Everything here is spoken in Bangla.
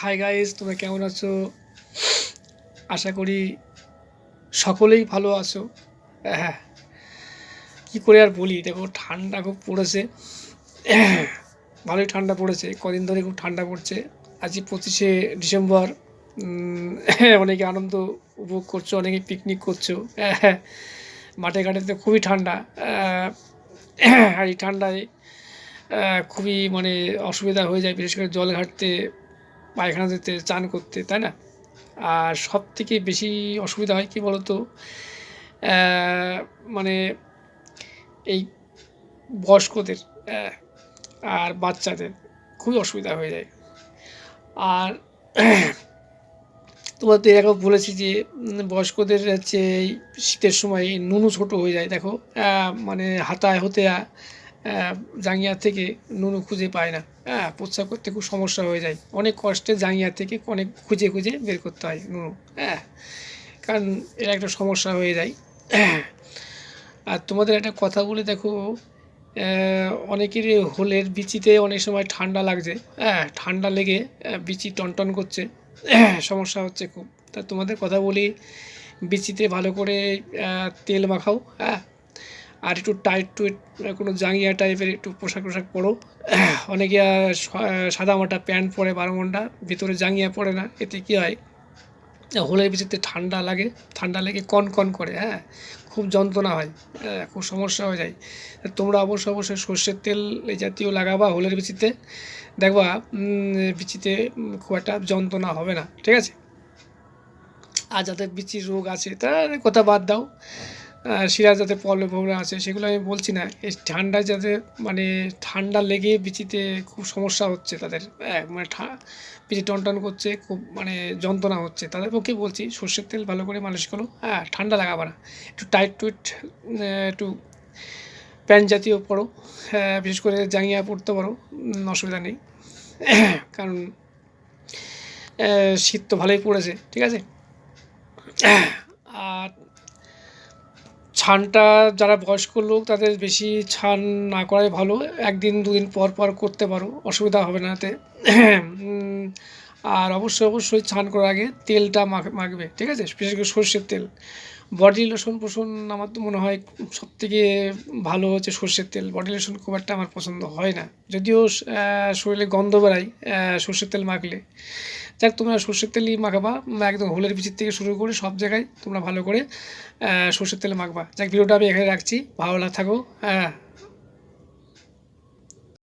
হাই গাইস, তোমরা কেমন আছো? আশা করি সকলেই ভালো আছো। হ্যাঁ, কী করে আর বলি, দেখো ঠান্ডা খুব পড়েছে। ভালোই ঠান্ডা পড়েছে, কদিন ধরে খুব ঠান্ডা পড়ছে। আজকে 25শে ডিসেম্বর। অনেকে আনন্দ উপভোগ করছো, অনেকে পিকনিক করছো। মাঠে ঘাটে তো খুবই ঠান্ডা। আর এই ঠান্ডায় খুবই মানে অসুবিধা হয়ে যায়, বিশেষ করে জল ঘাটতে, পায়খানা যেতে, চান করতে, তাই না? আর সবথেকে বেশি অসুবিধা হয় কী বলো তো, মানে এই বয়স্কদের আর বাচ্চাদের খুবই অসুবিধা হয়ে যায়। আর তোমার তো এরকম বলেছি যে বয়স্কদের হচ্ছে এই শীতের সময় নুনু ছোটো হয়ে যায়। দেখো মানে হাতায় হতে জাঙ্গিয়া থেকে নুনু খুঁজে পায় না। প্রস্রাব করতে খুব সমস্যা হয়ে যায়, অনেক কষ্টে জাঙ্গিয়া থেকে অনেক খুঁজে খুঁজে বের করতে হয় নুনু। কারণ এর একটা সমস্যা হয়ে যায়। আর তোমাদের একটা কথা বলে দেখো, অনেকেরই হোলের বিচিতে অনেক সময় ঠান্ডা লাগছে। ঠান্ডা লেগে বিচি টনটন করছে, সমস্যা হচ্ছে খুব। তা তোমাদের কথা বলি, বিচিতে ভালো করে তেল মাখাও। আর একটু টাইট টুইট কোনো জাঙ্গিয়া টাইপের একটু পোশাক পরো। অনেকে সাদা মাটা প্যান্ট পরে 12 ঘন্টা, ভিতরে জাঙ্গিয়া পরে না। এতে কী হয়, হোলের বিচিতে ঠান্ডা লাগে, ঠান্ডা লেগে কন কন করে, খুব যন্ত্রণা হয়, খুব সমস্যা হয়ে যায়। তোমরা অবশ্যই সর্ষের তেল এই জাতীয় লাগাবা হোলের বিচিতে, দেখবা বিচিতে খুব একটা যন্ত্রণা হবে না, ঠিক আছে? আর যাদের বিচির রোগ আছে তার কথা বাদ দাও। শিরা যাতে প্রবলেম আছে সেগুলো আমি বলছি না। এই ঠান্ডায় যাদের মানে ঠান্ডা লেগে বিচিতে খুব সমস্যা হচ্ছে তাদের, মানে বিচি টনটন করছে, খুব মানে যন্ত্রণা হচ্ছে, তাদের পক্ষে বলছি সর্ষের তেল ভালো করে মালিশ করো। ঠান্ডা লাগাবা না, একটু টাইট টুইট একটু প্যান্ট জাতীয় পরো। বিশেষ করে জাঙ্গিয়া পরতে পারো, অসুবিধা নেই। কারণ শীত তো ভালোই পড়েছে, ঠিক আছে? আর ছানটা যারা বয়স্ক লোক তাদের বেশি ছান না করাই ভালো, 1-2 দিন পর পর করতে পারো, অসুবিধা হবে না এতে। আর অবশ্যই ছান করার আগে তেলটা মাখবে, ঠিক আছে? বিশেষ করে সর্ষের তেল। বডি লোশন পোষণ আমার তো মনে হয় সবথেকে ভালো হচ্ছে সর্ষের তেল। বডি লোশন খুব একটা আমার পছন্দ হয় না, যদিও শরীরে গন্ধ বেরায় সর্ষের তেল মাখলে। যাক, তোমরা সর্ষের তেলই মাখাবা, একদম হোলের বিচির থেকে শুরু করে সব জায়গায় তোমরা ভালো করে সর্ষের তেল মাখবা। যাক, ভিডিওটা আমি এখানে রাখছি, ভালো থাকো।